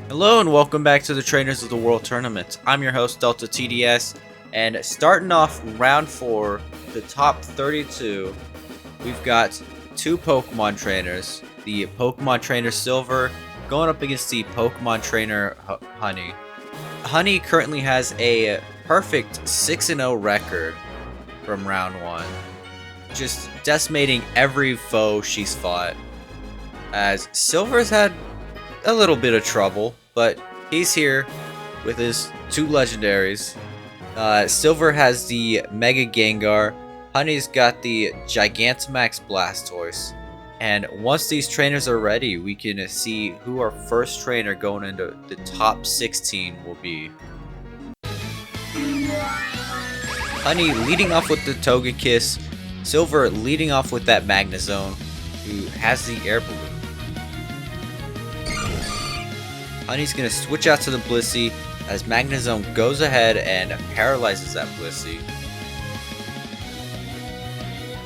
Hello and welcome back to the Trainers of the World Tournament. I'm your host DeltaTDS, and starting off round 4, the top 32, we've got two Pokemon trainers. The Pokemon Trainer Silver going up against the Pokemon Trainer Honey. Honey currently has a perfect 6-0 record from round 1, just decimating every foe she's fought. As Silver's had a little bit of trouble, but he's here with his two legendaries. Silver has the Mega Gengar, Honey's got the Gigantamax Blastoise, and once these trainers are ready, we can see who our first trainer going into the top 16 will be. Honey leading off with the Togekiss, Silver leading off with that Magnezone, who has the Air Balloon. Honey's going to switch out to the Blissey as Magnezone goes ahead and paralyzes that Blissey.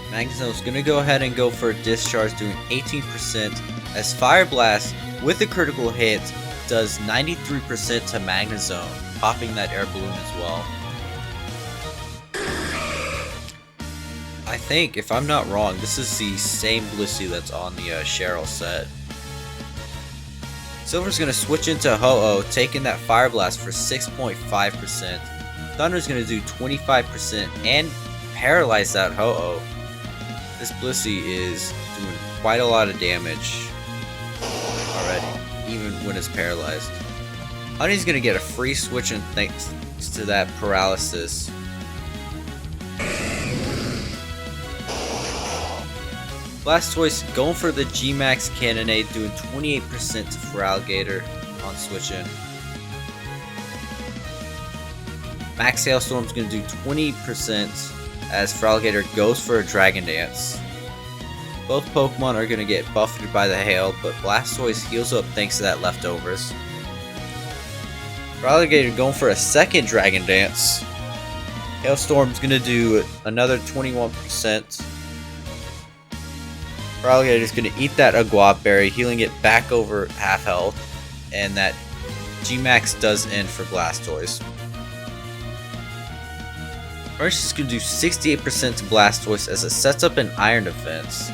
Magnezone's going to go ahead and go for a Discharge, doing 18%, as Fire Blast with a critical hit does 93% to Magnezone, popping that Air Balloon as well. I think, if I'm not wrong, this is the same Blissey that's on the Cheryl set. Silver's going to switch into Ho-Oh, taking that Fire Blast for 6.5%. Thunder's going to do 25% and paralyze that Ho-Oh. This Blissey is doing quite a lot of damage already, even when it's paralyzed. Honey's going to get a free switch in thanks to that paralysis. Blastoise going for the G-Max Cannonade, doing 28% to Feraligatr on switch-in. Max Hailstorm's going to do 20% as Feraligatr goes for a Dragon Dance. Both Pokemon are going to get buffeted by the hail, but Blastoise heals up thanks to that leftovers. Feraligatr going for a second Dragon Dance. Hailstorm's going to do another 21%. Feraligatr is going to eat that Aguap Berry, healing it back over half health, and that G-Max does end for Blastoise. Crunch is going to do 68% to Blastoise as it sets up an Iron Defense.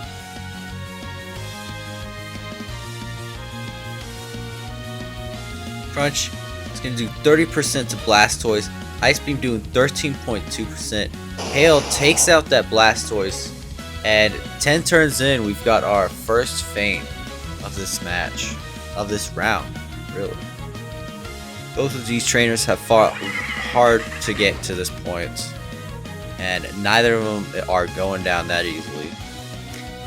Crunch is going to do 30% to Blastoise, Ice Beam doing 13.2%. Hail takes out that Blastoise. And 10 turns in, we've got our first feint of this match, of this round, really. Both of these trainers have fought hard to get to this point, and neither of them are going down that easily.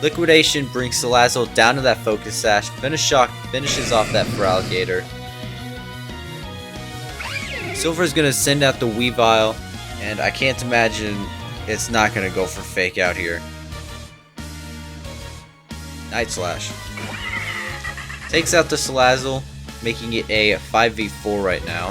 Liquidation brings Salazzle down to that Focus Sash. Finish Shock finishes off that Feraligatr. Silver's going to send out the Weavile, and I can't imagine it's not going to go for Fake Out here. Night Slash takes out the Salazzle, making it a 5v4 right now.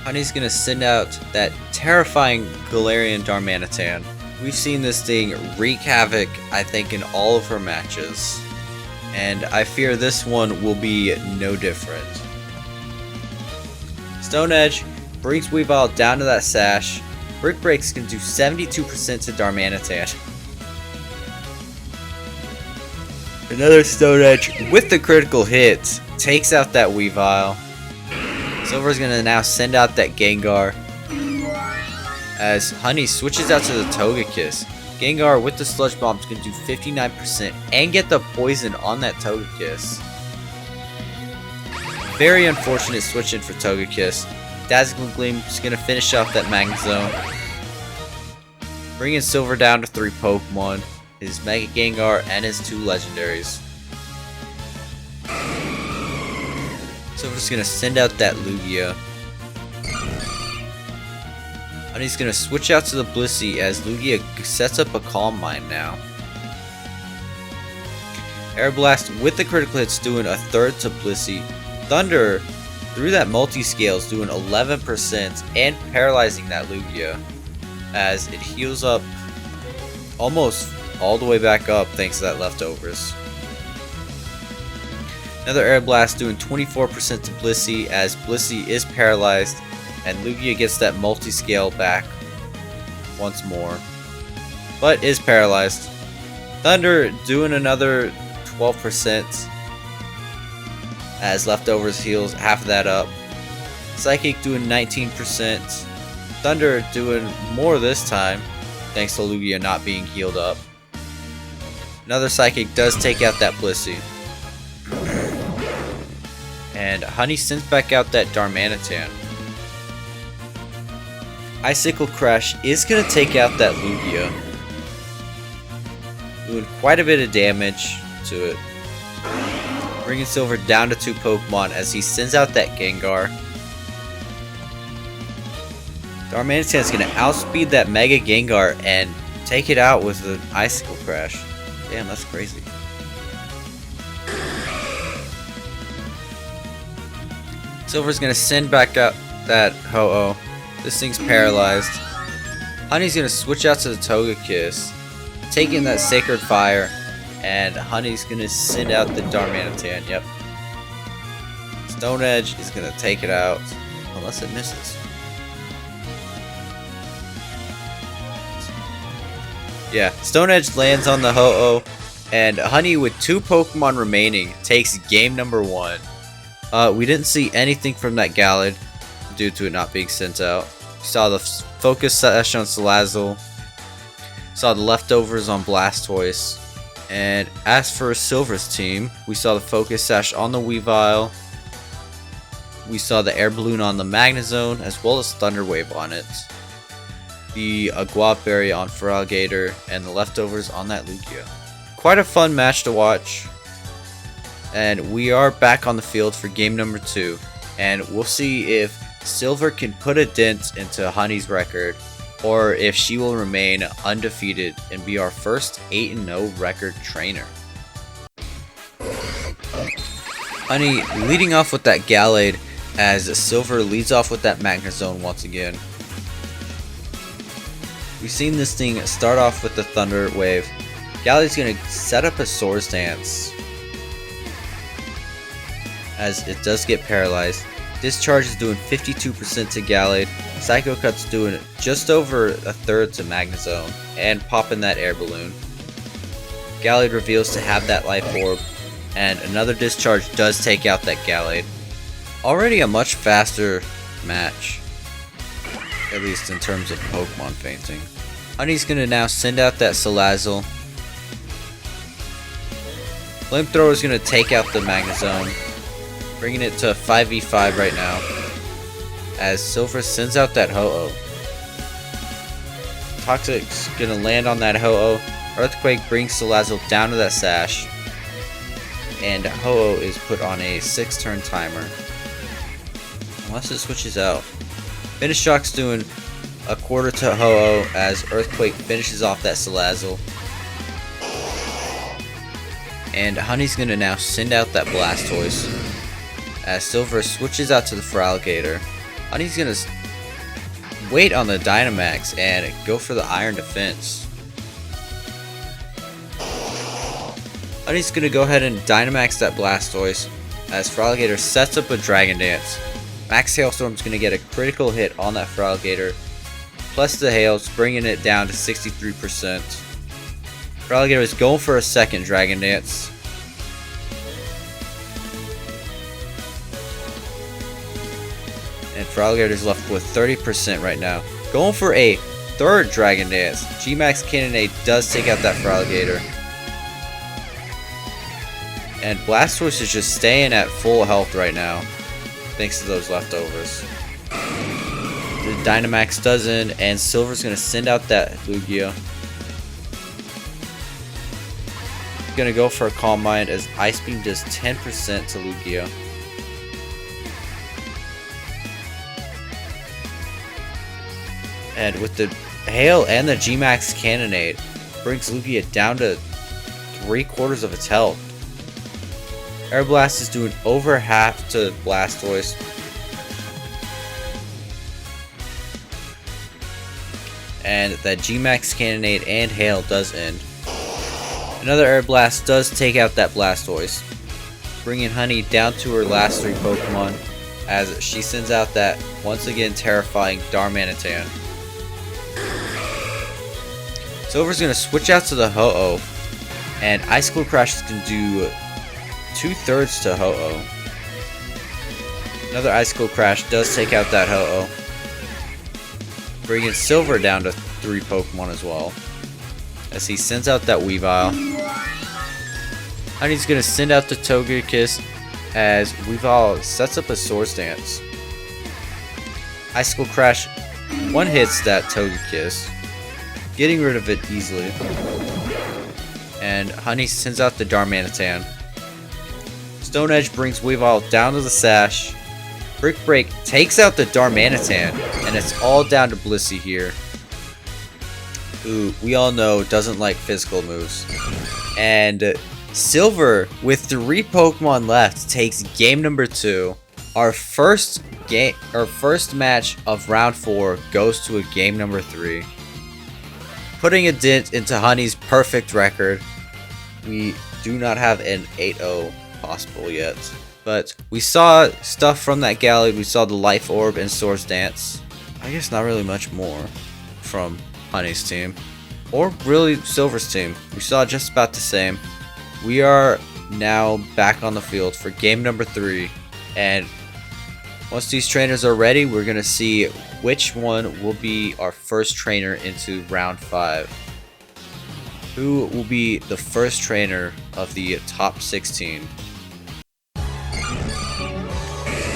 Honey's gonna send out that terrifying Galarian Darmanitan. We've seen this thing wreak havoc, I think, in all of her matches, and I fear this one will be no different. Stone Edge brings Weavile down to that Sash. Brick Breaks can do 72% to Darmanitan. Another Stone Edge with the critical hit takes out that Weavile. Silver's gonna now send out that Gengar as Honey switches out to the Togekiss. Gengar with the Sludge Bomb is gonna do 59% and get the poison on that Togekiss. Very unfortunate switch in for Togekiss. Dazzling Gleam is gonna finish off that Magnezone, bringing Silver down to 3 Pokemon. His Mega Gengar and his 2 legendaries. So we're just gonna send out that Lugia. And he's gonna switch out to the Blissey as Lugia sets up a Calm Mind now. Air Blast with the critical hits doing a third to Blissey. Thunder through that multi-scales doing 11% and paralyzing that Lugia as it heals up almost all the way back up thanks to that leftovers. Another Air Blast doing 24% to Blissey as Blissey is paralyzed, and Lugia gets that multi-scale back once more, but is paralyzed. Thunder doing another 12% as Leftovers heals half of that up. Psychic doing 19%. Thunder doing more this time thanks to Lugia not being healed up. Another Psychic does take out that Blissey. And Honey sends back out that Darmanitan. Icicle Crash is going to take out that Lugia, doing quite a bit of damage to it, bringing Silver down to 2 Pokemon as he sends out that Gengar. Darmanitan is going to outspeed that Mega Gengar and take it out with an Icicle Crash. Damn, that's crazy. Silver's going to send back out that Ho-Oh. This thing's paralyzed. Honey's going to switch out to the Togekiss, taking that Sacred Fire, and Honey's going to send out the Darmanitan. Yep. Stone Edge is going to take it out, unless it misses. Yeah, Stone Edge lands on the Ho-Oh, and Honey with 2 Pokemon remaining takes game number 1. We didn't see anything from that Gallade due to it not being sent out. We saw the Focus Sash on Salazzle, saw the Leftovers on Blastoise, and as for Silver's team, we saw the Focus Sash on the Weavile, we saw the Air Balloon on the Magnezone, as well as Thunder Wave on it, the Guava Berry on Feraligatr, and the Leftovers on that Lugia. Quite a fun match to watch, and we are back on the field for game number 2, and we'll see if Silver can put a dent into Honey's record, or if she will remain undefeated and be our first 8-0 record trainer. Honey leading off with that Gallade as Silver leads off with that Magnezone once again. We've seen this thing start off with the Thunder Wave. Gallade's going to set up a Swords Dance as it does get paralyzed. Discharge is doing 52% to Gallade. Psycho Cut's doing just over a third to Magnezone and popping that Air Balloon. Gallade reveals to have that Life Orb, and another Discharge does take out that Gallade. Already a much faster match, at least in terms of Pokemon fainting. Honey's gonna now send out that Salazzle. Flamethrower is gonna take out the Magnezone, bringing it to 5v5 right now, as Silver sends out that Ho-Oh. Toxic's gonna land on that Ho-Oh. Earthquake brings Salazzle down to that Sash, and Ho-Oh is put on a 6-turn timer, unless it switches out. Finish Shock's doing a quarter to Ho-Oh as Earthquake finishes off that Salazzle. And Honey's gonna now send out that Blastoise as Silver switches out to the Feraligatr. Honey's gonna wait on the Dynamax and go for the Iron Defense. Honey's gonna go ahead and Dynamax that Blastoise as Feraligatr sets up a Dragon Dance. Max Hailstorm's gonna get a critical hit on that Feraligatr, plus the Hails, bringing it down to 63%. Feraligatr is going for a second Dragon Dance. And Feraligatr is left with 30% right now. Going for a third Dragon Dance. G-Max Cannonade does take out that Feraligatr. And Blastoise is just staying at full health right now, thanks to those Leftovers. The Dynamax doesn't, and Silver's gonna send out that Lugia. Gonna go for a Calm Mind as Ice Beam does 10% to Lugia. And with the Hail and the G-Max Cannonade, brings Lugia down to 3/4 of its health. Air Blast is doing over half to Blastoise. And that G-Max Cannonade and Hail does end. Another Air Blast does take out that Blastoise. bringing Honey down to her last 3 Pokemon as she sends out that once again terrifying Darmanitan. Silver's going to switch out to the Ho-Oh, and Icicle Crash is going to do 2/3 to Ho-Oh. Another Icicle Crash does take out that Ho-Oh, bringing Silver down to 3 Pokemon as well, as he sends out that Weavile. Honey's going to send out the Togekiss as Weavile sets up a Swords Dance. Icicle Crash one-hits that Togekiss, getting rid of it easily. And Honey sends out the Darmanitan. Stone Edge brings Weavile down to the Sash. Brick Break takes out the Darmanitan, and it's all down to Blissey here, who we all know doesn't like physical moves. And Silver, with 3 Pokemon left, takes game number 2. Our first match of round 4 goes to a game number 3. Putting a dent into Honey's perfect record. We do not have an 8-0 possible yet. But we saw stuff from that Gallade. We saw the Life Orb and Swords Dance. I guess not really much more from Honey's team. Or really Silver's team. We saw just about the same. We are now back on the field for game number 3. And once these trainers are ready, we're going to see which one will be our first trainer into round 5. Who will be the first trainer of the top 16?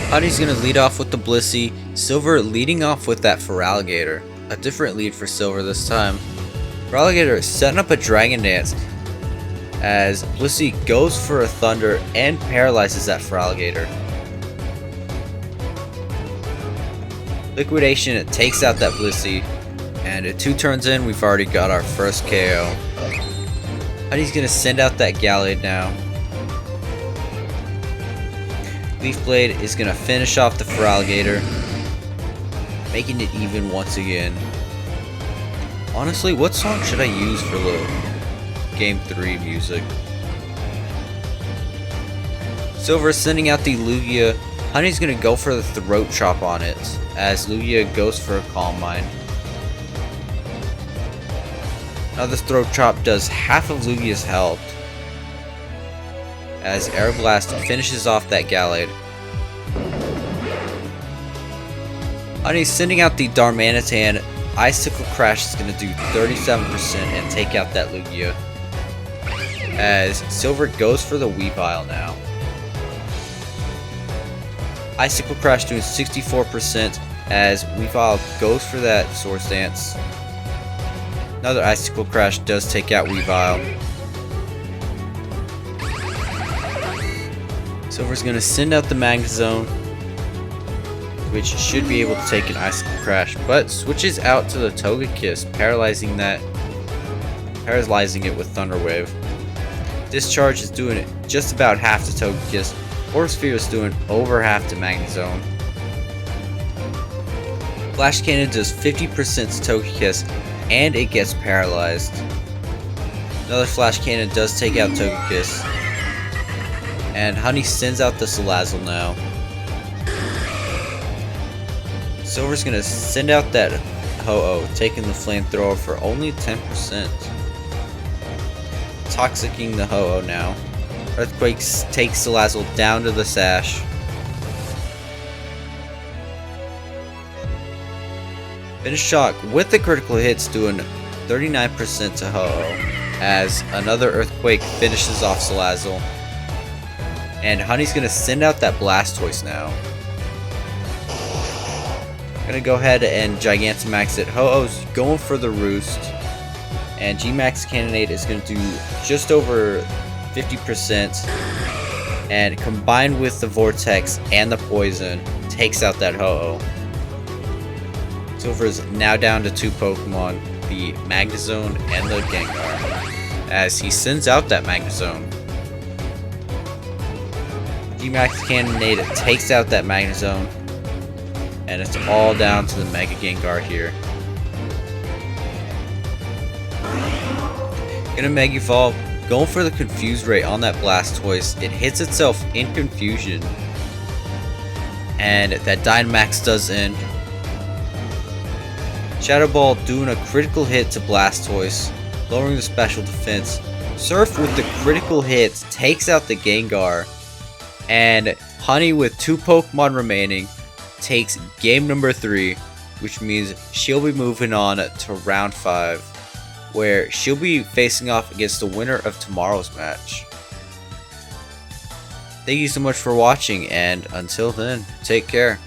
Honey's going to lead off with the Blissey. Silver leading off with that Feraligatr. A different lead for Silver this time. Feraligatr setting up a Dragon Dance as Blissey goes for a Thunder and paralyzes that Feraligatr. Liquidation takes out that Blissey, and 2 turns in, we've already got our first KO. Honey's going to send out that Gallade now. Leaf Blade is going to finish off the Feraligatr, making it even once again. Honestly, what song should I use for the Game 3 music? Silver sending out the Lugia. Honey's going to go for the Throat Chop on it, as Lugia goes for a Calm Mind. Now the Throat Chop does half of Lugia's health, as Air Blast finishes off that Gallade. Honey's sending out the Darmanitan. Icicle Crash is going to do 37% and take out that Lugia, as Silver goes for the Weavile now. Icicle Crash doing 64% as Weavile goes for that Swords Dance. Another Icicle Crash does take out Weavile. Silver's going to send out the Magnezone, which should be able to take an Icicle Crash, but switches out to the Togekiss, paralyzing it with Thunder Wave. Discharge is doing it just about half to Togekiss. Force Sphere is doing over half to Magnezone. Flash Cannon does 50% to Togekiss, and it gets paralyzed. Another Flash Cannon does take out Togekiss. And Honey sends out the Salazzle now. Silver's going to send out that Ho-Oh, taking the Flamethrower for only 10%. Toxicking the Ho-Oh now. Earthquake takes Salazzle down to the Sash. Finish Shock with the critical hits doing 39% to Ho-Oh, as another Earthquake finishes off Salazzle. And Honey's going to send out that Blastoise now. Gonna go ahead and Gigantamax it. Ho-Oh's going for the Roost. And G-Max Cannonade is going to do just over 50%. And combined with the Vortex and the Poison, takes out that Ho-Oh. Silver's now down to 2 Pokemon, the Magnezone and the Gengar, as he sends out that Magnezone. G-Max Cannonade takes out that Magnezone, and it's all down to the Mega Gengar here. Gonna Mega Evolve. Going for the Confuse Ray on that Blastoise, it hits itself in confusion. And that Dynamax does end. Shadow Ball doing a critical hit to Blastoise, lowering the special defense. Surf with the critical hits takes out the Gengar. And Honey with 2 Pokemon remaining takes game number 3, which means she'll be moving on to round 5, where she'll be facing off against the winner of tomorrow's match. Thank you so much for watching, and until then, take care.